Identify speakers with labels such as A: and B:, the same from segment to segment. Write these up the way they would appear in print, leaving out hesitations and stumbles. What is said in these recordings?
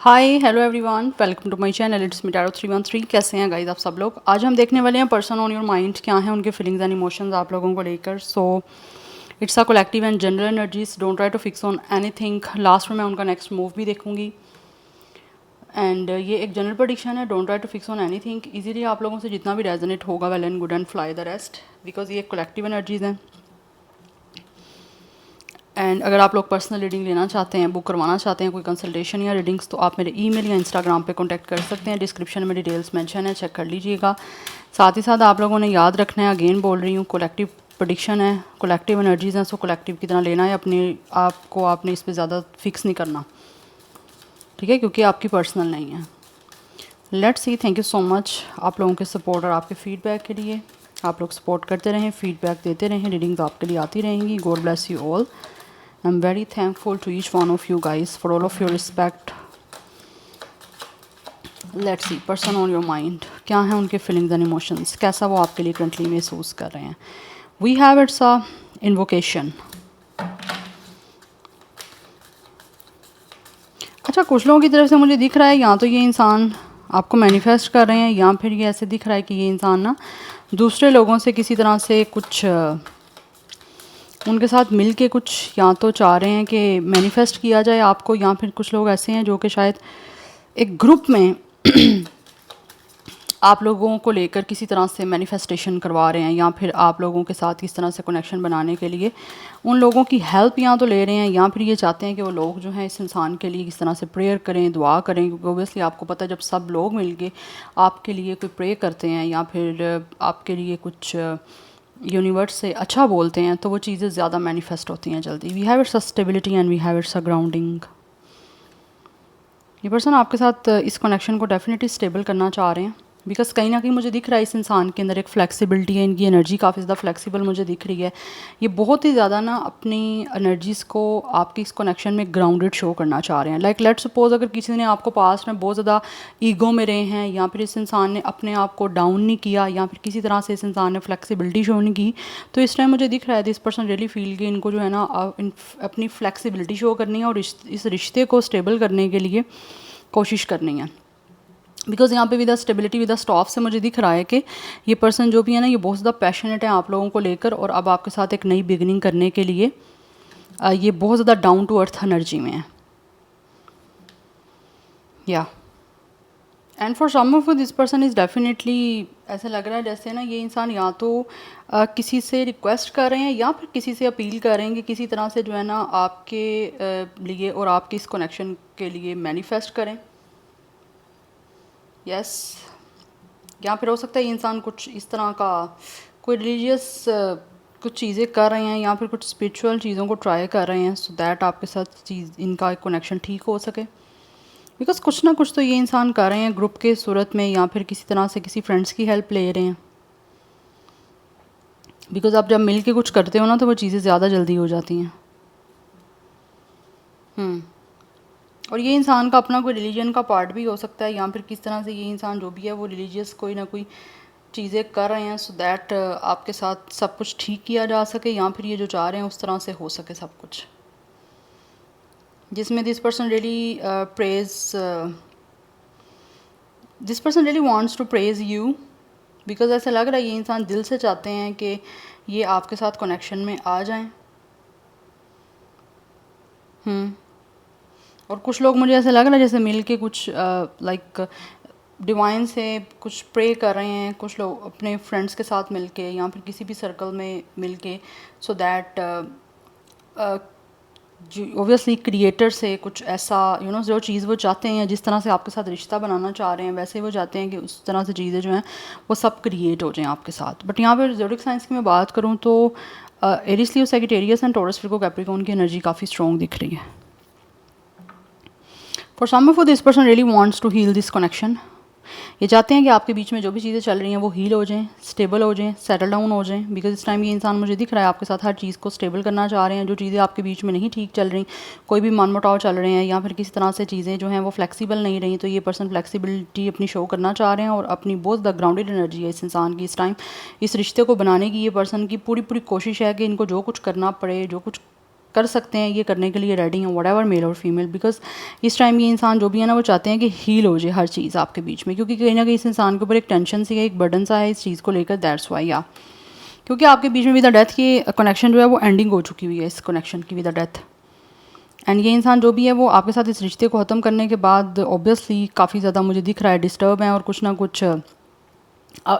A: Hi hello everyone, welcome to my channel. It's me tarot 313। कैसे हैं guys आप सब लोग? आज हम देखने वाले हैं पर्सन ऑन योर माइंड, क्या हैं उनके फीलिंग्स एंड इमोशंस आप लोगों को लेकर। So it's a collective and general energies, don't try to fix on anything. Last में मैं उनका नेक्स्ट मूव भी देखूंगी एंड ये एक जनरल प्रेडिक्शन है, don't try to fix on anything. Easily आप लोगों से जितना भी रेजोनेट होगा well and good and fly the rest, because ये कलेक्टिव एनर्जीज हैं। एंड अगर आप लोग पर्सनल रीडिंग लेना चाहते हैं, बुक करवाना चाहते हैं, कोई कंसल्टेशन या रीडिंग्स, तो आप मेरे ईमेल या इंस्टाग्राम पे कांटेक्ट कर सकते हैं। डिस्क्रिप्शन में डिटेल्स मेंशन है, चेक कर लीजिएगा। साथ ही साथ आप लोगों ने याद रखना है, अगेन बोल रही हूँ, कलेक्टिव प्रेडिक्शन है, कलेक्टिव एनर्जीज हैं, सो कलेक्टिव की तरह लेना है। अपने आपको आपने इस पर ज़्यादा फिक्स नहीं करना, ठीक है, क्योंकि आपकी पर्सनल नहीं है। Let's C. Thank you so much आप लोगों के सपोर्ट और आपके फीडबैक के लिए। आप लोग सपोर्ट करते रहें, फीडबैक देते रहें, रीडिंग्स आपके लिए आती रहेंगी। God bless you all. I'm very thankful to each one of you guys for all of your respect. Let's see, person on your mind, क्या है उनके feelings and emotions, कैसा वो आपके लिए currently महसूस कर रहे हैं। We have it's a invocation. अच्छा, कुछ लोगों की तरफ से मुझे दिख रहा है या तो ये इंसान आपको मैनिफेस्ट कर रहे हैं, या फिर ये ऐसे दिख रहा है कि ये इंसान ना दूसरे लोगों से किसी तरह से कुछ उनके साथ मिल के कुछ या तो चाह रहे हैं कि मैनिफेस्ट किया जाए आपको, या फिर कुछ लोग ऐसे हैं जो कि शायद एक ग्रुप में आप लोगों को लेकर किसी तरह से मैनिफेस्टेशन करवा रहे हैं, या फिर आप लोगों के साथ किस तरह से कनेक्शन बनाने के लिए उन लोगों की हेल्प या तो ले रहे हैं, या फिर ये चाहते हैं कि वो लोग जो हैं इस इंसान के लिए किस तरह से प्रेयर करें, दुआ करें। क्योंकि ओबियसली आपको पता है, जब सब लोग मिल के आपके लिए कोई प्रे करते हैं या फिर आपके लिए कुछ यूनिवर्स से अच्छा बोलते हैं, तो वो चीज़ें ज़्यादा मैनिफेस्ट होती हैं जल्दी। We have it's a stability and we have it's a grounding. ये पर्सन आपके साथ इस कनेक्शन को डेफिनेटली स्टेबल करना चाह रहे हैं, बिकॉज कहीं ना कहीं मुझे दिख रहा है इस इंसान के अंदर एक फ्लेक्सिबिलिटी है, इनकी एनर्जी काफ़ी ज़्यादा फ्लेक्सिबल मुझे दिख रही है। ये बहुत ही ज़्यादा ना अपनी एनर्जीज़ को आपकी इस कनेक्शन में ग्राउंडेड शो करना चाह रहे हैं। लाइक लेट सपोज अगर किसी ने आपको पास में बहुत ज़्यादा ईगो में रहे हैं, या फिर इस इंसान ने अपने आप को डाउन नहीं किया, या फिर किसी तरह से इस इंसान ने फ्लेक्सिबिलिटी शो नहीं की, तो इस टाइम मुझे दिख रहा है दिस पर्सन रियली फील कि इनको जो है ना अपनी फ्लेक्सिबिलिटी शो करनी है और इस रिश्ते को स्टेबल करने के लिए कोशिश करनी है। बिकॉज यहाँ पे विद स्टेबिलिटी विद स्टॉफ से मुझे दिख रहा है कि ये पर्सन जो भी है ना, ये बहुत ज़्यादा पैशनेट है आप लोगों को लेकर, और अब आपके साथ एक नई बिगिनिंग करने के लिए ये बहुत ज़्यादा डाउन टू अर्थ एनर्जी में है। Yeah and for some of this person is definitely ऐसा लग रहा है जैसे ना ये इंसान या तो किसी से रिक्वेस्ट कर रहे हैं, या फिर किसी से अपील कर रहे हैं कि किसी तरह से जो है ना आपके लिए और आपके इस कनेक्शन के लिए मैनिफेस्ट करें। यस, या फिर हो सकता है ये इंसान कुछ इस तरह का कोई रिलीजियस कुछ चीज़ें कर रहे हैं, या फिर कुछ स्पिरिचुअल चीज़ों को ट्राई कर रहे हैं, सो दैट आपके साथ चीज़ इनका एक कनेक्शन ठीक हो सके। बिकॉज कुछ ना कुछ तो ये इंसान कर रहे हैं ग्रुप के सूरत में, या फिर किसी तरह से किसी फ्रेंड्स की हेल्प ले रहे हैं। बिकॉज आप जब मिल के कुछ करते हो ना, तो वो चीज़ें ज़्यादा जल्दी हो जाती हैं। और ये इंसान का अपना कोई रिलीजन का पार्ट भी हो सकता है, या फिर किस तरह से ये इंसान जो भी है वो रिलीजियस कोई ना कोई चीज़ें कर रहे हैं, सो दैट आपके साथ सब कुछ ठीक किया जा सके, या फिर ये जो चाह रहे हैं उस तरह से हो सके सब कुछ, जिसमें this person really this person really wants to praise you. Because ऐसा लग रहा है ये इंसान दिल से चाहते हैं कि ये आपके साथ कनेक्शन में आ जाएं। और कुछ लोग मुझे ऐसा लग रहा है जैसे मिल के कुछ लाइक डिवाइन से कुछ प्रे कर रहे हैं, कुछ लोग अपने फ्रेंड्स के साथ मिल के, या फिर किसी भी सर्कल में मिल के, सो दैट ओबियसली क्रिएटर से कुछ ऐसा जो चीज़ वो चाहते हैं, जिस तरह से आपके साथ रिश्ता बनाना चाह रहे हैं, वैसे वो चाहते हैं कि उस तरह से चीज़ें जो हैं वो सब क्रिएट हो जाएं आपके साथ। बट यहाँ पर ज़ोडिक साइंस की मैं बात करूँ तो Aries Leo Sagittarius and Taurus Virgo Capricorn की एनर्जी काफ़ी स्ट्रॉन्ग दिख रही है। For some of this person really wants to heal this connection. ये चाहते हैं कि आपके बीच में जो भी चीज़ें चल रही हैं वो हील हो जाएं, स्टेबल हो जाएं, सेटल डाउन हो जाएं। बिकॉज इस टाइम ये इंसान मुझे दिख रहा है आपके साथ हर चीज़ को स्टेबल करना चाह रहे हैं। जो चीज़ें आपके बीच में नहीं ठीक चल रही, कोई भी मनमुटाव चल रहे हैं, या फिर किसी तरह से चीज़ें जो हैं वो फ्लेक्सिबल नहीं रही, तो ये पर्सन फ्लेक्सिबिलिटी अपनी शो करना चाह रहे हैं, और अपनी बहुत ज़्यादा ग्राउंडेड एनर्जी है इस इंसान की इस टाइम। इस रिश्ते को बनाने की ये पर्सन की पूरी पूरी कोशिश है कि इनको जो कुछ करना पड़े, जो कुछ कर सकते हैं, ये करने के लिए रेडी हैं, व्हाटएवर मेल और फीमेल, बिकॉज इस टाइम ये इंसान जो भी है ना वो चाहते हैं कि हील हो जाए हर चीज़ आपके बीच में, क्योंकि कहीं ना कहीं इस इंसान के ऊपर एक टेंशन सी है, एक बर्डन सा है इस चीज़ को लेकर, दैट्स वाई या क्योंकि आपके बीच में विद द डेथ की कनेक्शन जो है वो एंडिंग हो चुकी हुई है इस कनेक्शन की विद द डेथ। एंड ये इंसान जो भी है वो आपके साथ इस रिश्ते को ख़त्म करने के बाद ऑब्वियसली काफ़ी ज़्यादा मुझे दिख रहा है डिस्टर्ब है, और कुछ ना कुछ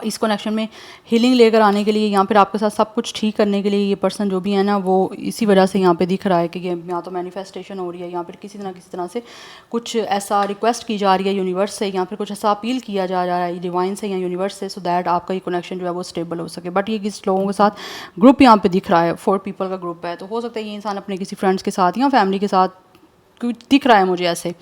A: इस कनेक्शन में हीलिंग लेकर आने के लिए, यहाँ पर आपके साथ सब कुछ ठीक करने के लिए ये पर्सन जो भी है ना वो इसी वजह से यहाँ पे दिख रहा है कि ये या तो मैनिफेस्टेशन हो रही है, यहाँ पर किसी तरह से कुछ ऐसा रिक्वेस्ट की जा रही है यूनिवर्स से, या फिर कुछ ऐसा अपील किया जा रहा है डिवाइन से या यूनिवर्स से, सो दैट आपका ये कनेक्शन जो है वो स्टेबल हो सके। बट ये किस लोगों के साथ ग्रुप यहाँ पे दिख रहा है, 4 पीपल का ग्रुप है, तो हो सकता है ये इंसान अपने किसी फ्रेंड्स के साथ या फैमिली के साथ दिख रहा है मुझे ऐसे,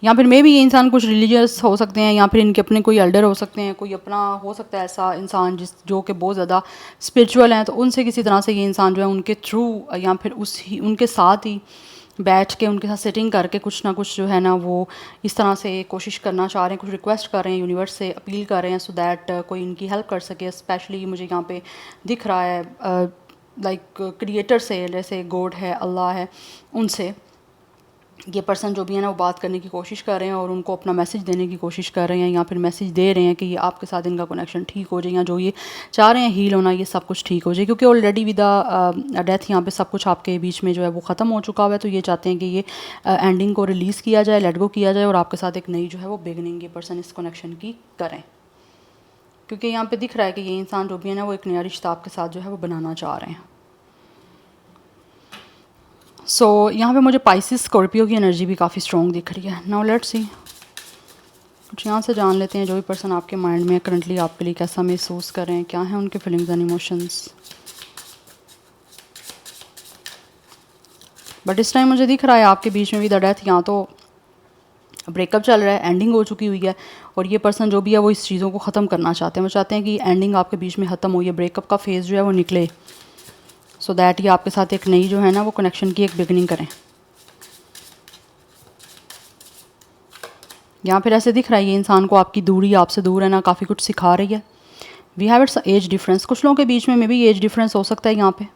A: या फिर मे भी ये इंसान कुछ रिलीजियस हो सकते हैं, या फिर इनके अपने कोई एल्डर हो सकते हैं, कोई अपना हो सकता है ऐसा इंसान जो कि बहुत ज़्यादा स्पिरिचुअल हैं, तो उनसे किसी तरह से ये इंसान जो है उनके थ्रू या फिर उनके साथ ही बैठ के उनके साथ सेटिंग करके कुछ ना कुछ जो है ना वो इस तरह से कोशिश करना चाह रहे हैं, कुछ रिक्वेस्ट कर रहे हैं यूनिवर्स से, अपील कर रहे हैं सो दैट कोई इनकी हेल्प कर सके। स्पेशली मुझे यहाँ पे दिख रहा है लाइक क्रिएटर से, जैसे गॉड है, अल्लाह है, उनसे ये पर्सन जो भी है ना वो बात करने की कोशिश कर रहे हैं और उनको अपना मैसेज देने की कोशिश कर रहे हैं, या फिर मैसेज दे रहे हैं कि ये आपके साथ इनका कनेक्शन ठीक हो जाए, या जो ये चाह रहे हैं हील होना ये सब कुछ ठीक हो जाए, क्योंकि ऑलरेडी विद डेथ यहाँ पे सब कुछ आपके बीच में जो है वो ख़त्म हो चुका हुआ है। तो ये चाहते हैं कि ये एंडिंग को रिलीज़ किया जाए, लेट गो किया जाए, और आपके साथ एक नई जो है वो बिगनिंग ये पर्सन इस कनेक्शन की करें, क्योंकि यहाँ पर दिख रहा है कि ये इंसान जो भी है ना वो एक नया रिश्ता आपके साथ जो है वो बनाना चाह रहे हैं। सो यहाँ पे मुझे पाइसिस स्कॉर्पियो की एनर्जी भी काफ़ी स्ट्रॉन्ग दिख रही है। नाउ लेट्स सी, कुछ यहाँ से जान लेते हैं जो भी पर्सन आपके माइंड में करंटली आपके लिए कैसा महसूस कर रहे हैं, क्या है उनके फीलिंग्स एंड इमोशंस। बट इस टाइम मुझे दिख रहा है आपके बीच में भी द डेथ, यहाँ तो ब्रेकअप चल रहा है, एंडिंग हो चुकी हुई है, और ये पर्सन जो भी है वो इस चीज़ों को ख़त्म करना चाहते हैं, वो चाहते हैं कि एंडिंग आपके बीच में ख़त्म हो, ये ब्रेकअप का फेज़ जो है वो निकले, सो दैट ये आपके साथ एक नई जो है ना वो कनेक्शन की एक बिगनिंग करें। यहाँ फिर ऐसे दिख रहा है ये इंसान को आपकी दूरी, आपसे दूर है ना, काफ़ी कुछ सिखा रही है। We have it's age difference, कुछ लोगों के बीच में मे बी एज डिफरेंस हो सकता है यहाँ पे,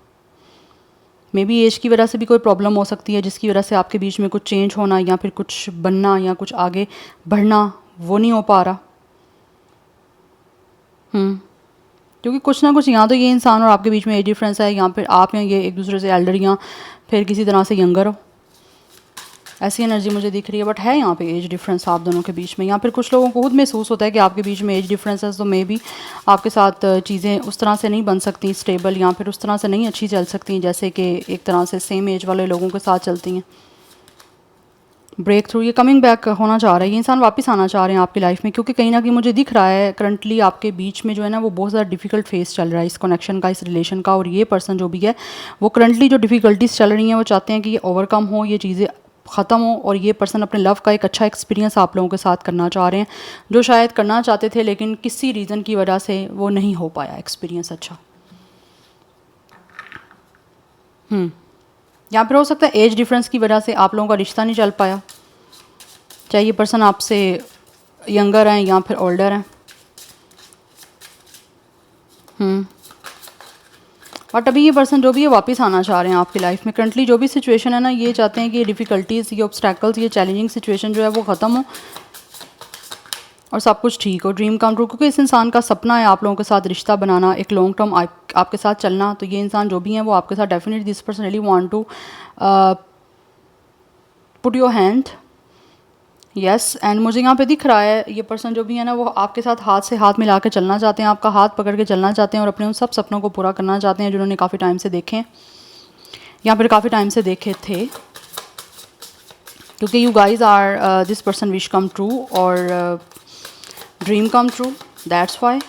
A: मे बी एज की वजह से भी कोई प्रॉब्लम हो सकती है जिसकी वजह से आपके बीच में कुछ चेंज होना या फिर कुछ बनना या कुछ आगे बढ़ना वो नहीं हो पा रहा। क्योंकि कुछ ना कुछ यहाँ तो ये इंसान और आपके बीच में एज डिफरेंस है, यहाँ फिर आप या ये एक दूसरे से एल्डर या फिर किसी तरह से यंगर हो, ऐसी एनर्जी मुझे दिख रही है। बट है यहाँ पे एज डिफरेंस आप दोनों के बीच में, या फिर कुछ लोगों को खुद महसूस होता है कि आपके बीच में एज डिफरेंस है, तो मे बी आपके साथ चीज़ें उस तरह से नहीं बन सकती स्टेबल, या फिर उस तरह से नहीं अच्छी चल सकती जैसे कि एक तरह से सेम एज वाले लोगों के साथ चलती हैं। ब्रेक थ्रू, ये कमिंग बैक होना चाह रहा है, ये इंसान वापस आना चाह रहे हैं आपकी लाइफ में, क्योंकि कहीं ना कहीं मुझे दिख रहा है करंटली आपके बीच में जो है ना वो बहुत ज़्यादा डिफिकल्ट फेस चल रहा है इस कनेक्शन का, इस रिलेशन का, और ये पर्सन जो भी है वो करंटली जो डिफ़िकल्टीज चल रही हैं वो चाहते हैं कि ये ओवरकम हो, ये चीज़ें ख़त्म हो, और ये पर्सन अपने लव का एक अच्छा एक्सपीरियंस आप लोगों के साथ करना चाह रहे हैं, जो शायद करना चाहते थे लेकिन किसी रीज़न की वजह से वो नहीं हो पाया एक्सपीरियंस अच्छा। यहाँ पर हो सकता है एज डिफरेंस की वजह से आप लोगों का रिश्ता नहीं चल पाया, चाहे ये पर्सन आपसे यंगर हैं या फिर ओल्डर हैं। बट अभी ये पर्सन जो भी है वापस आना चाह रहे हैं आपकी लाइफ में। करंटली जो भी सिचुएशन है ना, ये चाहते हैं कि ये डिफ़िकल्टीज़, ये ऑब्स्टैकल्स, ये चैलेंजिंग सिचुएशन जो है वो ख़त्म हो और सब कुछ ठीक हो, ड्रीम कम ट्रू, क्योंकि इस इंसान का सपना है आप लोगों के साथ रिश्ता बनाना, एक लॉन्ग टर्म आपके साथ चलना। तो ये इंसान जो भी है वो आपके साथ definitely this person really want to put your hand, yes. And मुझे यहाँ पे दिख रहा है ये पर्सन जो भी है ना वो आपके साथ हाथ से हाथ मिला के चलना चाहते हैं, आपका हाथ पकड़ के चलना चाहते हैं और अपने उन सब सपनों को पूरा करना चाहते हैं जिन्होंने काफ़ी टाइम से देखे हैं या फिर काफ़ी टाइम से देखे थे, क्योंकि you guys are this person wish come true और dream come true, that's why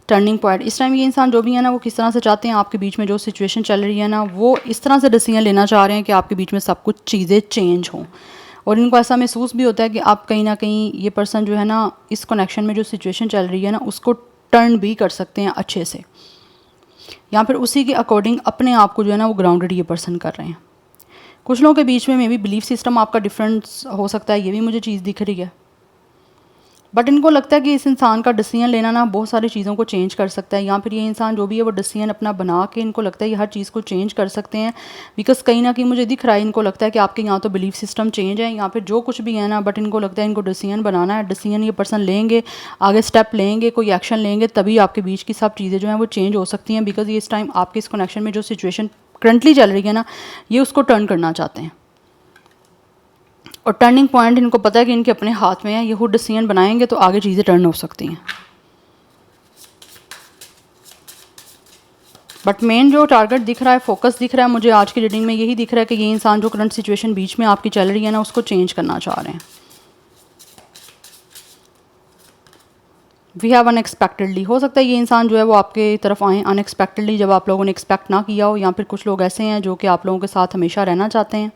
A: turning point. इस टाइम ये इंसान जो भी है ना वो किस तरह से चाहते हैं आपके बीच में जो सिचुएशन चल रही है ना वो इस तरह से डिसीजन लेना चाह रहे हैं कि आपके बीच में सब कुछ चीज़ें चेंज हों, और इनको ऐसा महसूस भी होता है कि आप कहीं ना कहीं ये पर्सन जो है ना इस कनेक्शन में जो सिचुएशन चल रही है ना उसको टर्न भी कर सकते हैं अच्छे से, या फिर उसी के अकॉर्डिंग अपने आप को जो है ना वो ग्राउंडेड ये पर्सन कर रहे हैं। कुछ लोगों के बीच में मे बी बिलीफ सिस्टम आपका डिफरेंस हो सकता है, ये भी मुझे चीज़ दिख रही है। बट इनको लगता है कि इस इंसान का डिसीजन लेना ना बहुत सारी चीज़ों को चेंज कर सकता है, या फिर ये इंसान जो भी है वो डिसीजन अपना बना के इनको लगता है ये हर चीज़ को चेंज कर सकते हैं। बिकॉज कहीं ना कहीं मुझे दिख रहा है इनको लगता है कि आपके यहाँ तो बिलीफ सिस्टम चेंज है या फिर जो कुछ भी है ना, बट इनको लगता है इनको डिसीजन बनाना है, डिसीजन ये पर्सन लेंगे, आगे स्टेप लेंगे, कोई एक्शन लेंगे, तभी आपके बीच की सब चीज़ें जो हैं वो चेंज हो सकती हैं। बिकॉज ये इस टाइम आपके इस कनेक्शन में जो सिचुएशन करंटली चल रही है ना, ये उसको टर्न करना चाहते हैं। और टर्निंग पॉइंट इनको पता है कि इनके अपने हाथ में है, ये खुद डिसीजन बनाएंगे तो आगे चीज़ें टर्न हो सकती हैं। बट मेन जो टारगेट दिख रहा है, फोकस दिख रहा है मुझे आज की रीडिंग में, यही दिख रहा है कि ये इंसान जो करंट सिचुएशन बीच में आपकी चल रही है ना, उसको चेंज करना चाह रहे हैं। वी हैव अनएक्सपेक्टेडली, हो सकता है ये इंसान जो है वो आपके तरफ आए अनएक्सपेक्टेडली, जब आप लोगों ने एक्सपेक्ट ना किया हो, या फिर कुछ लोग ऐसे हैं जो कि आप लोगों के साथ हमेशा रहना चाहते हैं,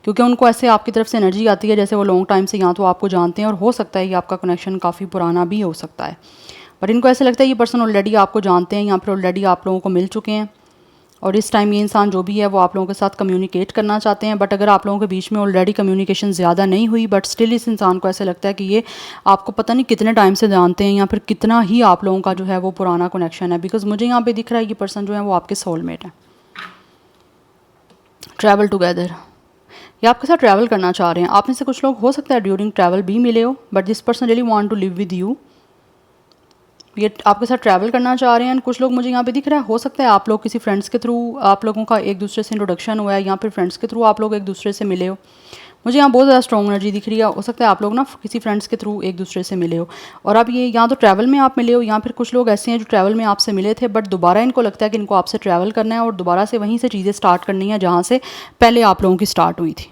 A: क्योंकि उनको ऐसे आपकी तरफ से एनर्जी आती है जैसे वो लॉन्ग टाइम से या तो आपको जानते हैं, और हो सकता है ये आपका कनेक्शन काफ़ी पुराना भी हो सकता है। बट इनको ऐसे लगता है ये पर्सन ऑलरेडी आपको जानते हैं या फिर ऑलरेडी आप लोगों को मिल चुके हैं, और इस टाइम ये इंसान जो भी है वो आप लोगों के साथ कम्युनिकेट करना चाहते हैं। बट अगर आप लोगों के बीच में ऑलरेडी कम्युनिकेशन ज़्यादा नहीं हुई, बट स्टिल इस इंसान को ऐसे लगता है कि ये आपको पता नहीं कितने टाइम से जानते हैं, या फिर कितना ही आप लोगों का जो है वो पुराना कनेक्शन है। बिकॉज मुझे यहाँ पे दिख रहा है ये पर्सन जो है वो आपके सोलमेट है। ट्रैवल टुगेदर, ये आपके साथ ट्रैवल करना चाह रहे हैं। आप में से कुछ लोग हो सकता है ड्यूरिंग ट्रैवल भी मिले हो, but this person really want to live with you, ये आपके साथ ट्रैवल करना चाह रहे हैं। कुछ लोग मुझे यहाँ पे दिख रहा है, हो सकता है आप लोग किसी फ्रेंड्स के थ्रू आप लोगों का एक दूसरे से इंट्रोडक्शन हुआ है, या फिर फ्रेंड्स के थ्रू आप लोग एक दूसरे से मिले हो। मुझे यहाँ बहुत ज़्यादा स्ट्रॉन्ग एनर्जी दिख रही है, हो सकता है आप लोग ना किसी फ्रेंड्स के थ्रू एक दूसरे से मिले हो, और अब ये यहाँ तो ट्रैवल में आप मिले हो, या फिर कुछ लोग ऐसे हैं जो ट्रैवल में आपसे मिले थे, बट दोबारा इनको लगता है कि इनको आपसे ट्रैवल करना है और दोबारा से वहीं से चीज़ें स्टार्ट करनी है जहाँ से पहले आप लोगों की स्टार्ट हुई थी।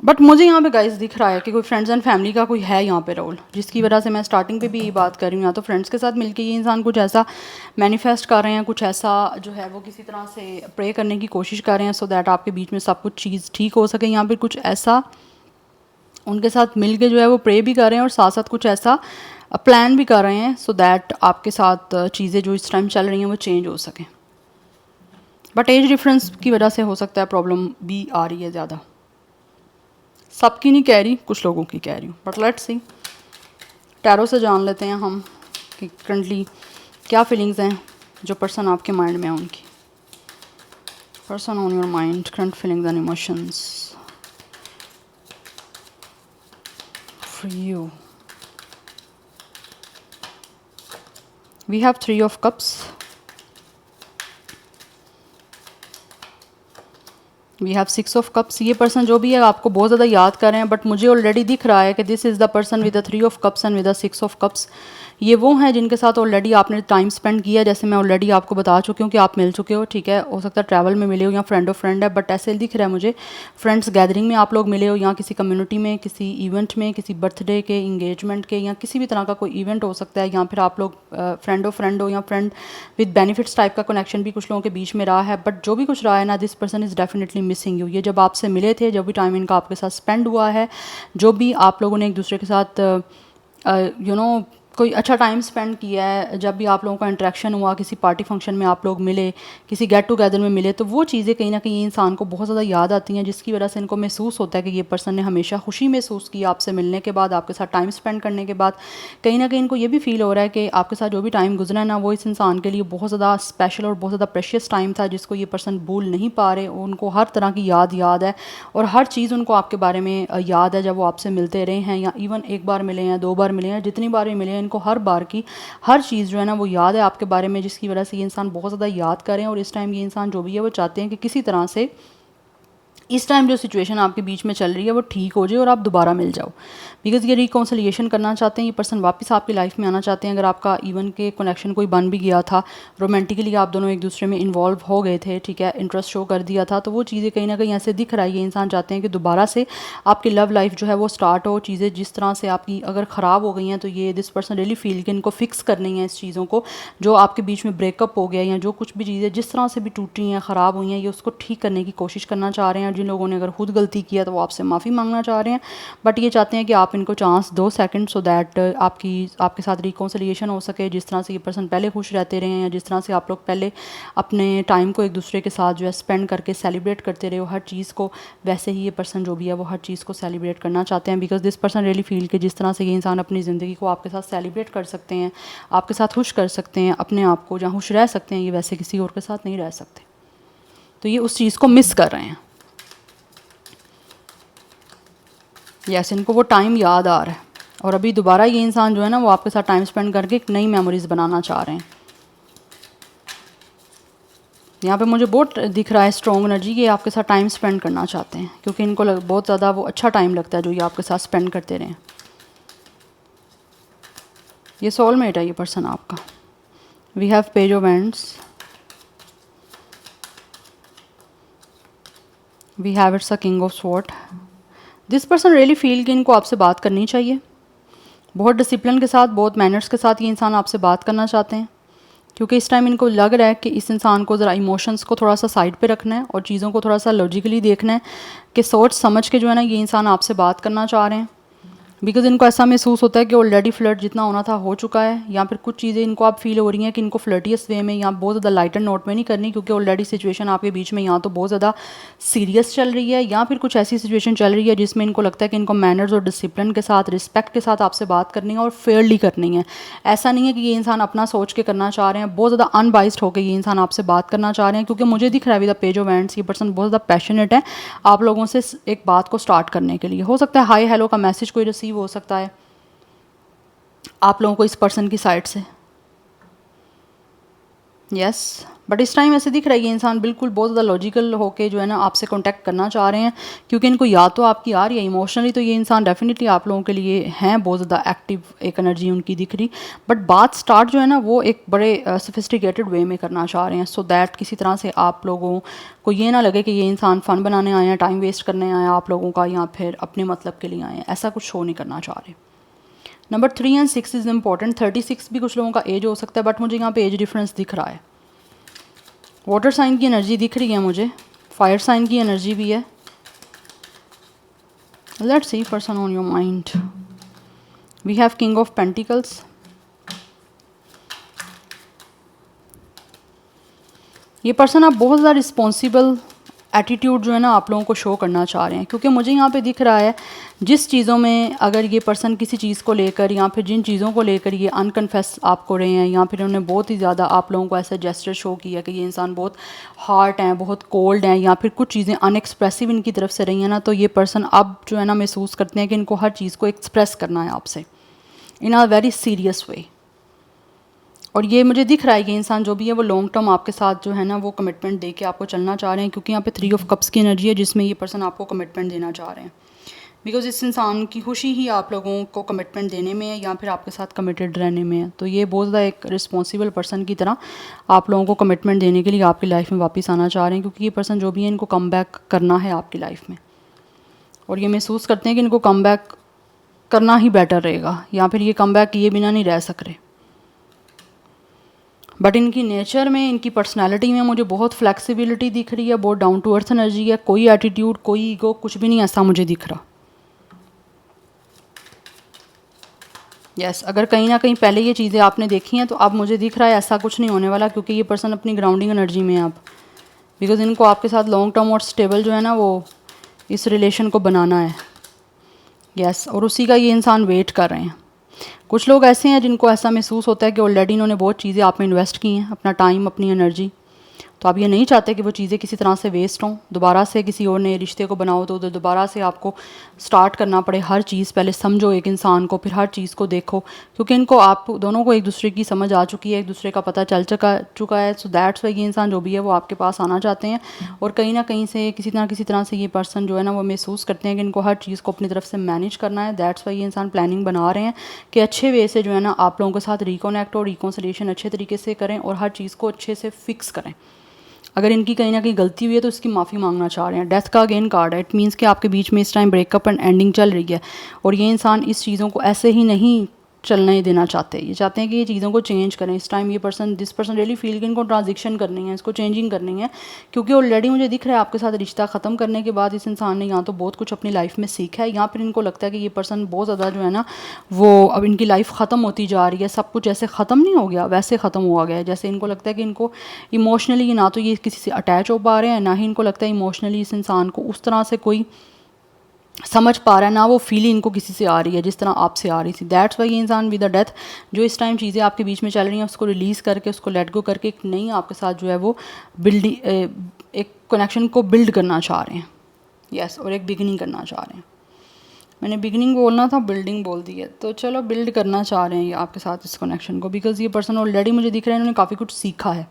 A: बट मुझे यहाँ पे गाइस दिख रहा है कि कोई फ्रेंड्स एंड फैमिली का कोई है यहाँ पे रोल, जिसकी वजह से मैं स्टार्टिंग पे भी यही बात कर रही हूँ। या तो फ्रेंड्स के साथ मिलके ये इंसान कुछ ऐसा मैनिफेस्ट कर रहे हैं, कुछ ऐसा जो है वो किसी तरह से प्रे करने की कोशिश कर रहे हैं, सो दैट आपके बीच में सब कुछ चीज़ ठीक हो सके। यहाँ पे कुछ ऐसा उनके साथ मिल के जो है वो प्रे भी कर रहे हैं, और साथ साथ कुछ ऐसा प्लान भी कर रहे हैं, सो दैट आपके साथ चीज़ें जो इस टाइम चल रही हैं वो चेंज हो सकें। बट एज डिफरेंस की वजह से हो सकता है प्रॉब्लम भी आ रही है ज़्यादा। सबकी नहीं कह रही, कुछ लोगों की कह रही हूँ, बट लेट्स सी। टैरो से जान लेते हैं हम कि करंटली क्या फीलिंग्स हैं जो पर्सन आपके माइंड में है उनकी। Person on your mind, current feelings and emotions for you. We have 3 of cups, we have 6 of cups. ये पर्सन जो भी है आपको बहुत ज़्यादा याद कर रहे हैं, बट मुझे ऑलरेडी दिख रहा है कि this is the person with the 3 of cups and with the 6 of cups. ये वो हैं जिनके साथ ऑलरेडी आपने टाइम स्पेंड किया, जैसे मैं ऑलरेडी आपको बता चुकी हूँ कि आप मिल चुके हो, ठीक है। हो सकता है ट्रैवल में मिले हो या फ्रेंड ऑफ फ्रेंड है, बट ऐसे दिख रहा है मुझे फ्रेंड्स गैदरिंग में आप लोग मिले हो, या किसी कम्युनिटी में, किसी इवेंट में, किसी बर्थडे के, इंगेजमेंट के, या किसी भी तरह का कोई इवेंट हो सकता है, या फिर आप लोग फ्रेंड ऑफ फ्रेंड हो, या फ्रेंड विद बेनिफिट्स टाइप का कनेक्शन भी कुछ लोगों के बीच में रहा है। बट जो भी कुछ रहा है ना, this person is definitely missing you. ये जब आपसे मिले थे, जो भी टाइम इनका आपके साथ स्पेंड हुआ है, जो भी आप लोगों ने एक दूसरे के साथ कोई अच्छा टाइम स्पेंड किया है, जब भी आप लोगों का इंटरेक्शन हुआ, किसी पार्टी फंक्शन में आप लोग मिले, किसी गेट टुगेदर में मिले, तो वो चीज़ें कहीं ना कहीं इंसान को बहुत ज़्यादा याद आती हैं, जिसकी वजह से इनको महसूस होता है कि ये पर्सन ने हमेशा खुशी महसूस की आपसे मिलने के बाद, आपके साथ टाइम स्पेंड करने के बाद। कहीं ना कहीं इनको ये भी फील हो रहा है कि आपके साथ जो भी टाइम गुजरा है ना, वो इस इंसान के लिए बहुत ज़्यादा स्पेशल और बहुत ज़्यादा प्रेशियस टाइम था, जिसको ये पर्सन भूल नहीं पा रहे। उनको हर तरह की याद है, और हर चीज़ उनको आपके बारे में याद है, जब वो आपसे मिलते रहे हैं, या इवन एक बार मिले हैं, 2 बार मिले हैं, जितनी बार भी मिले हैं, इनको हर बार की हर चीज़ जो है ना वो याद है आपके बारे में, जिसकी वजह से ये इंसान बहुत ज़्यादा याद करें। और इस टाइम ये इंसान जो भी है वो चाहते हैं कि किसी तरह से इस टाइम जो सिचुएशन आपके बीच में चल रही है वो ठीक हो जाए और आप दोबारा मिल जाओ। बिकॉज़ ये रिकॉन्सिलिएशन करना चाहते हैं, ये पर्सन वापस आपकी लाइफ में आना चाहते हैं। अगर आपका इवन के कनेक्शन कोई बन भी गया था, रोमांटिकली आप दोनों एक दूसरे में इन्वॉल्व हो गए थे, ठीक है, इंटरेस्ट शो कर दिया था, तो वो चीज़ें कहीं ना कहीं ऐसे दिख रहा है, ये इंसान चाहते हैं कि दोबारा से आपकी लव लाइफ जो है वो स्टार्ट हो। चीज़ें जिस तरह से आपकी अगर ख़राब हो गई हैं, तो ये दिस पर्सन रियली फील कि इनको फिक्स करनी है इस चीज़ों को, जो आपके बीच में ब्रेकअप हो गया, या जो कुछ भी चीज़ें जिस तरह से भी टूटी हैं, ख़राब हुई हैं, ये उसको ठीक करने की कोशिश करना चाह रहे हैं। जिन लोगों ने अगर खुद गलती किया तो वो आपसे माफ़ी मांगना चाह रहे हैं, बट ये चाहते हैं कि आप इनको चांस दो सेकंड, सो दैट आपके साथ रिकॉन्सिलिएशन हो सके। जिस तरह से ये पर्सन पहले खुश रहते रहे हैं, या जिस तरह से आप लोग पहले अपने टाइम को एक दूसरे के साथ जो है स्पेंड करके सेलिब्रेट करते रहे हो हर चीज़ को, वैसे ही ये पर्सन जो भी है वो हर चीज़ को सेलिब्रेट करना चाहते हैं। Because this person really feel कि जिस तरह से ये इंसान अपनी ज़िंदगी को आपके साथ सेलिब्रेट कर सकते हैं, आपके साथ खुश कर सकते हैं, अपने आप को जहाँ खुश रह सकते हैं, ये वैसे किसी और के साथ नहीं रह सकते। तो ये उस चीज़ को मिस कर रहे हैं। यस, इनको वो टाइम याद आ रहा है, और अभी दोबारा ये इंसान जो है ना वो आपके साथ टाइम स्पेंड करके एक नई मेमोरीज बनाना चाह रहे हैं। यहाँ पे मुझे बहुत दिख रहा है स्ट्रॉन्ग एनर्जी, ये आपके साथ टाइम स्पेंड करना चाहते हैं, क्योंकि इनको बहुत ज़्यादा वो अच्छा टाइम लगता है जो ये आपके साथ स्पेंड करते रहें। ये सोलमेट है ये पर्सन आपका। We have page of wands, we have it's a king of sword. This person really feel कि इनको आपसे बात करनी चाहिए, बहुत डिसिप्लिन के साथ, बहुत मैनर्स के साथ ये इंसान आपसे बात करना चाहते हैं, क्योंकि इस टाइम इनको लग रहा है कि इस इंसान को ज़रा इमोशंस को थोड़ा सा साइड पे रखना है और चीज़ों को थोड़ा सा लॉजिकली देखना है कि सोच समझ के जो है ना ये इंसान आपसे बात करना चाह रहे हैं। बिकॉज इनको ऐसा महसूस होता है कि ऑलरेडी फ्लर्ट जितना होना था हो चुका है, या फिर कुछ चीज़ें इनको आप फील हो रही हैं कि इनको फ्लर्टियस वे में या बहुत ज़्यादा लाइटर नोट में नहीं करनी, क्योंकि ऑलरेडी सिचुएशन आपके बीच में या तो बहुत ज़्यादा सीरियस चल रही है, या फिर कुछ ऐसी सिचुएशन चल रही है जिसमें इनको लगता है कि इनको मैनर्स और डिसिप्लिन के साथ, रिस्पेक्ट के साथ आपसे बात करनी है और फेयरली करनी है। ऐसा नहीं है कि ये इंसान अपना सोच के करना चाह रहे हैं, बहुत ज़्यादा अनबाइस्ड होकर ये इंसान आपसे बात करना चाह रहे हैं, क्योंकि मुझे दिख रहा है with the page of ends ये पर्सन बहुत ज़्यादा पैशनेट है आप लोगों से एक बात को स्टार्ट करने के लिए। हो सकता है हाई हेलो का मैसेज कोई रिसीव हो सकता है आप लोगों को इस पर्सन की साइड से। यस, बट इस टाइम ऐसे दिख रहा है ये इंसान बिल्कुल बहुत ज़्यादा लॉजिकल होके जो है ना आपसे कांटेक्ट करना चाह रहे हैं, क्योंकि इनको याद तो आपकी आ रही है इमोशनली, तो ये इंसान डेफिनेटली आप लोगों के लिए हैं, बहुत ज़्यादा एक्टिव एक एनर्जी उनकी दिख रही, बट बात स्टार्ट जो है ना वो एक बड़े सोफिस्टिकेटेड वे में करना चाह रहे हैं, सो दैट किसी तरह से आप लोगों को ये ना लगे कि ये इंसान फ़न बनाने आए हैं, टाइम वेस्ट करने आए हैं आप लोगों का, या फिर अपने मतलब के लिए आए हैं, ऐसा कुछ शो नहीं करना चाह रहे। नंबर 3 और 6 इज़ इम्पॉर्टेंट। 36 भी कुछ लोगों का एज हो सकता है, बट मुझे यहाँ पे एज डिफरेंस दिख रहा है। वाटर साइन की एनर्जी दिख रही है मुझे, फायर साइन की एनर्जी भी है। Let's see person on your mind. We have king of pentacles, ये पर्सन आप बहुत ज़्यादा रिस्पॉन्सिबल एटीट्यूड जो है ना आप लोगों को शो करना चाह रहे हैं, क्योंकि मुझे यहाँ पे दिख रहा है जिस चीज़ों में अगर ये पर्सन किसी चीज़ को लेकर या फिर जिन चीज़ों को लेकर ये अनकन्फेस आपको रहे हैं, या फिर उन्होंने बहुत ही ज़्यादा आप लोगों को ऐसा जेस्चर शो किया कि ये इंसान बहुत हार्ट हैं, बहुत कोल्ड हैं, या फिर कुछ चीज़ें अनएक्सप्रेसिव इनकी तरफ से रही हैं ना, तो ये पर्सन अब जो है ना महसूस करते हैं कि इनको हर चीज़ को एक्सप्रेस करना है आपसे इन अ वेरी सीरियस वे। और ये मुझे दिख रहा है कि इंसान जो भी है वो लॉन्ग टर्म आपके साथ जो है ना वो कमिटमेंट दे के आपको चलना चाह रहे हैं, क्योंकि यहाँ पे 3 ऑफ कप्स की एनर्जी है जिसमें ये पर्सन आपको कमिटमेंट देना चाह रहे हैं। बिकॉज इस इंसान की खुशी ही आप लोगों को कमिटमेंट देने में है, या फिर आपके साथ कमिटेड रहने में है। तो ये बहुत ज़्यादा एक रिस्पॉन्सिबल पर्सन की तरह आप लोगों को कमिटमेंट देने के लिए आपकी लाइफ में वापस आना चाह रहे हैं, क्योंकि ये पर्सन जो भी है इनको कम बैक करना है आपकी लाइफ में, और ये महसूस करते हैं कि इनको कम बैक करना ही बेटर रहेगा, या फिर ये कम बैक किए बिना नहीं रह सक रहे। बट इनकी नेचर में, इनकी पर्सनालिटी में मुझे बहुत फ्लेक्सिबिलिटी दिख रही है, बहुत डाउन टू अर्थ एनर्जी है, कोई एटीट्यूड, कोई ईगो, कुछ भी नहीं ऐसा मुझे दिख रहा। यस, अगर कहीं ना कहीं पहले ये चीज़ें आपने देखी हैं तो अब मुझे दिख रहा है ऐसा कुछ नहीं होने वाला, क्योंकि ये पर्सन अपनी ग्राउंडिंग एनर्जी में है अब। बिकॉज इनको आपके साथ लॉन्ग टर्म और स्टेबल जो है ना वो इस रिलेशन को बनाना है। यस, और उसी का ये इंसान वेट कर रहे हैं। कुछ लोग ऐसे हैं जिनको ऐसा महसूस होता है कि ऑलरेडी इन्होंने बहुत चीज़ें आप में इन्वेस्ट की हैं, अपना टाइम, अपनी एनर्जी, तो आप ये नहीं चाहते कि वो चीज़ें किसी तरह से वेस्ट हों, दोबारा से किसी और नए रिश्ते को बनाओ तो दोबारा से आपको स्टार्ट करना पड़े हर चीज़। पहले समझो एक इंसान को, फिर हर चीज़ को देखो, क्योंकि इनको आप दोनों को एक दूसरे की समझ आ चुकी है, एक दूसरे का पता चल चुका है। सो दैट्स वाई ये इंसान जो भी है वो आपके पास आना चाहते हैं, और कहीं ना कहीं से किसी तरह से ये पर्सन जो है ना वो महसूस करते हैं कि इनको हर चीज़ को अपनी तरफ से मैनेज करना है। दैट्स वाई ये इंसान प्लानिंग बना रहे हैं कि अच्छे वे से जो है ना आप लोगों के साथ रिकनेक्ट और रिकॉन्सिलिएशन अच्छे तरीके से करें और हर चीज़ को अच्छे से फिक्स करें। अगर इनकी कहीं ना कहीं गलती हुई है तो इसकी माफ़ी मांगना चाह रहे हैं। डेथ का अगेन कार्ड है, इट मीन्स कि आपके बीच में इस टाइम ब्रेकअप एंड एंडिंग चल रही है, और ये इंसान इस चीज़ों को ऐसे ही नहीं चलने देना चाहते हैं, ये चाहते हैं कि ये चीज़ों को चेंज करें। इस टाइम ये person, this person really feel कि इनको ट्रांजिशन करनी है, इसको चेंजिंग करनी है, क्योंकि ऑलरेडी मुझे दिख रहा है आपके साथ रिश्ता ख़त्म करने के बाद इस इंसान ने यहाँ तो बहुत कुछ अपनी लाइफ में सीखा है, यहाँ पर इनको लगता है कि ये पर्सन बहुत ज़्यादा जो है ना वो अब इनकी लाइफ ख़त्म होती जा रही है, सब कुछ ऐसे ख़त्म नहीं हो गया वैसे ख़त्म हुआ गया है। जैसे इनको लगता है कि इनको इमोशनली ना तो ये किसी से अटैच हो पा रहे हैं, ना ही इनको लगता है इमोशनली इस इंसान को उस तरह से कोई समझ पा रहा है, ना वो फीलिंग इनको किसी से आ रही है जिस तरह आपसे आ रही थी। दैट्स वाई ये इंसान विद द डेथ जो इस टाइम चीज़ें आपके बीच में चल रही हैं उसको रिलीज़ करके, उसको लेट गो करके एक नई आपके साथ जो है वो एक कनेक्शन को बिल्ड करना चाह रहे हैं। यस, और एक बिगनिंग करना चाह रहे हैं। मैंने बिगनिंग बोलना था, बिल्डिंग बोल दी है, तो चलो बिल्ड करना चाह रहे हैं ये आपके साथ इस कनेक्शन को, बिकॉज ये पर्सन ऑलरेडी मुझे दिख रहा है इन्होंने काफ़ी कुछ सीखा है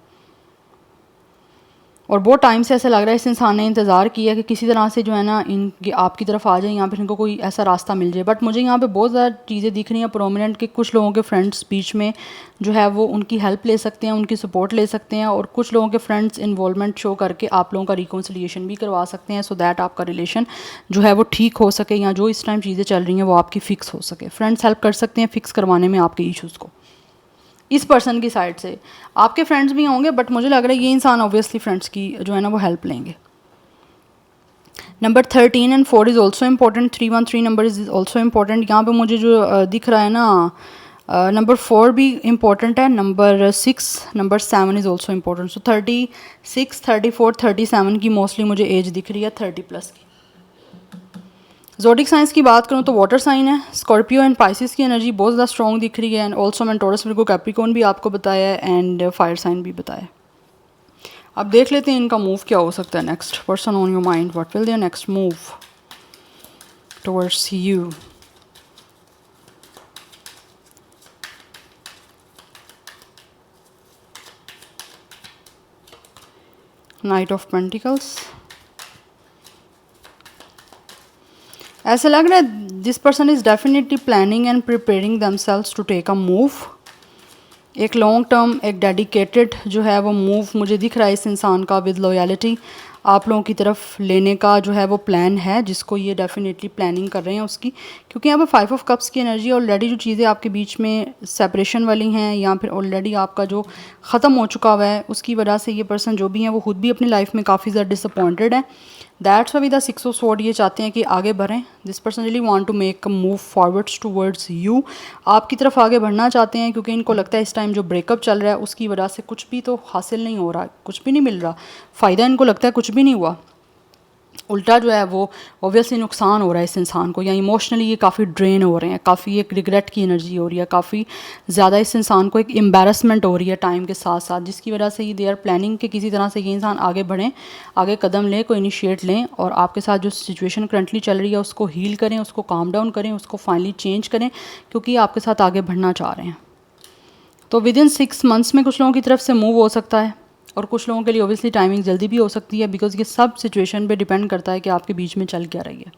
A: और बहुत टाइम से ऐसा लग रहा है इस इंसान ने इंतज़ार किया कि किसी तरह से जो है ना इनकी आपकी तरफ आ जाए, यहाँ पर इनको कोई ऐसा रास्ता मिल जाए। बट मुझे यहाँ पे बहुत ज़्यादा चीज़ें दिख रही हैं प्रोमिनेंट कि कुछ लोगों के फ्रेंड्स बीच में जो है वो उनकी हेल्प ले सकते हैं, उनकी सपोर्ट ले सकते हैं, और कुछ लोगों के फ्रेंड्स इन्वॉल्वमेंट शो करके आप लोगों का रिकॉन्सिलिएशन भी करवा सकते हैं, सो दैट आपका रिलेशन जो है वो ठीक हो सके, या जो इस टाइम चीज़ें चल रही हैं वो आपकी फ़िक्स हो सके। फ्रेंड्स हेल्प कर सकते हैं फ़िक्स करवाने में आपके इशूज़ को इस पर्सन की साइड से। आपके फ्रेंड्स भी होंगे बट मुझे लग रहा है ये इंसान ऑब्वियसली फ्रेंड्स की जो है ना वो हेल्प लेंगे। Number 13 and 4 is also important. 313 number is also important. यहाँ पे मुझे जो दिख रहा है ना नंबर 4 भी इम्पॉर्टेंट है, number 6, number 7 is also important. सो 36, 34, 37 की मोस्टली मुझे एज दिख रही है 30+ की। ज़ोडिक साइंस की बात करूँ तो वाटर साइन है, स्कॉर्पियो एंड पाइसिस की एनर्जी बहुत ज़्यादा स्ट्रॉन्ग दिख रही है, एंड ऑल्सो मैंने टॉरस विर्गो कैप्रिकॉर्न भी आपको बताया है, एंड फायर साइन भी बताया। अब देख लेते हैं इनका मूव क्या हो सकता है next. Person on your mind, what will their next move towards you. Knight of pentacles. ऐसा लग रहा है this person is definitely planning and preparing themselves to take a move. एक लॉन्ग टर्म, एक डेडिकेटेड जो है वो मूव मुझे दिख रहा है इस इंसान का विद लॉयलिटी आप लोगों की तरफ लेने का जो है वो प्लान है, जिसको ये डेफिनेटली प्लानिंग कर रहे हैं उसकी, क्योंकि यहाँ पर 5 ऑफ कप्स की एनर्जी ऑलरेडी जो चीज़ें आपके बीच में सेपरेशन वाली हैं या फिर ऑलरेडी आपका जो ख़त्म हो चुका हुआ है उसकी वजह से ये पर्सन जो भी हैं वो खुद भी अपनी लाइफ में काफ़ी ज़्यादा डिसअपॉइंटेड है। That's why the 6 of sword ये चाहते हैं कि आगे बढ़ें। This person really want to make a move forwards towards you, आपकी तरफ आगे बढ़ना चाहते हैं, क्योंकि इनको लगता है इस टाइम जो ब्रेकअप चल रहा है उसकी वजह से कुछ भी तो हासिल नहीं हो रहा, कुछ भी नहीं मिल रहा, फ़ायदा इनको लगता है कुछ भी नहीं हुआ, उल्टा जो है वो ऑब्वियसली नुकसान हो रहा है इस इंसान को, या इमोशनली ये काफ़ी ड्रेन हो रहे हैं, काफ़ी एक रिग्रेट की एनर्जी हो रही है, काफ़ी ज़्यादा इस इंसान को एक एम्बैरसमेंट हो रही है टाइम के साथ साथ, जिसकी वजह से ये दे आर प्लानिंग कि किसी तरह से ये इंसान आगे बढ़ें, आगे कदम लें, कोई इनिशिएट लें और आपके साथ जो सिचुएशन करंटली चल रही है उसको हील करें, उसको काम डाउन करें, उसको फाइनली चेंज करें, क्योंकि आपके साथ आगे बढ़ना चाह रहे हैं। तो विद इन 6 मंथ्स में कुछ लोगों की तरफ से मूव हो सकता है, और कुछ लोगों के लिए ओबियसली टाइमिंग जल्दी भी हो सकती है, बिकॉज ये सब सिचुएशन पे डिपेंड करता है कि आपके बीच में चल क्या रही है।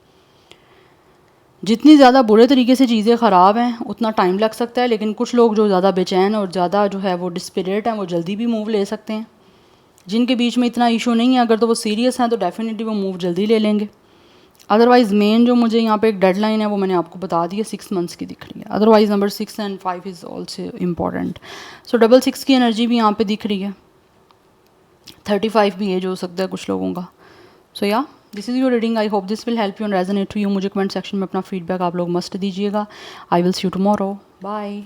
A: जितनी ज़्यादा बुरे तरीके से चीज़ें ख़राब हैं उतना टाइम लग सकता है, लेकिन कुछ लोग जो ज़्यादा बेचैन और ज़्यादा जो है वो डिस्परेट हैं वो जल्दी भी मूव ले सकते हैं। जिनके बीच में इतना इशू नहीं है, अगर तो वो सीरियस हैं तो डेफिनेटली वो मूव जल्दी ले लेंगे। अदरवाइज़ मेन जो मुझे यहाँ पे एक डेडलाइन है वो मैंने आपको बता दी है, 6 मंथ्स की दिख रही है। Otherwise number 6 and 5 is also important. So 66 की एनर्जी भी यहाँ पे दिख रही है, 35 भी एज हो सकता है कुछ लोगों का। So yeah this is your reading, I hope this will help you and resonate to you. मुझे कमेंट सेक्शन में अपना फीडबैक आप लोग मस्ट दीजिएगा। I will see you tomorrow, bye.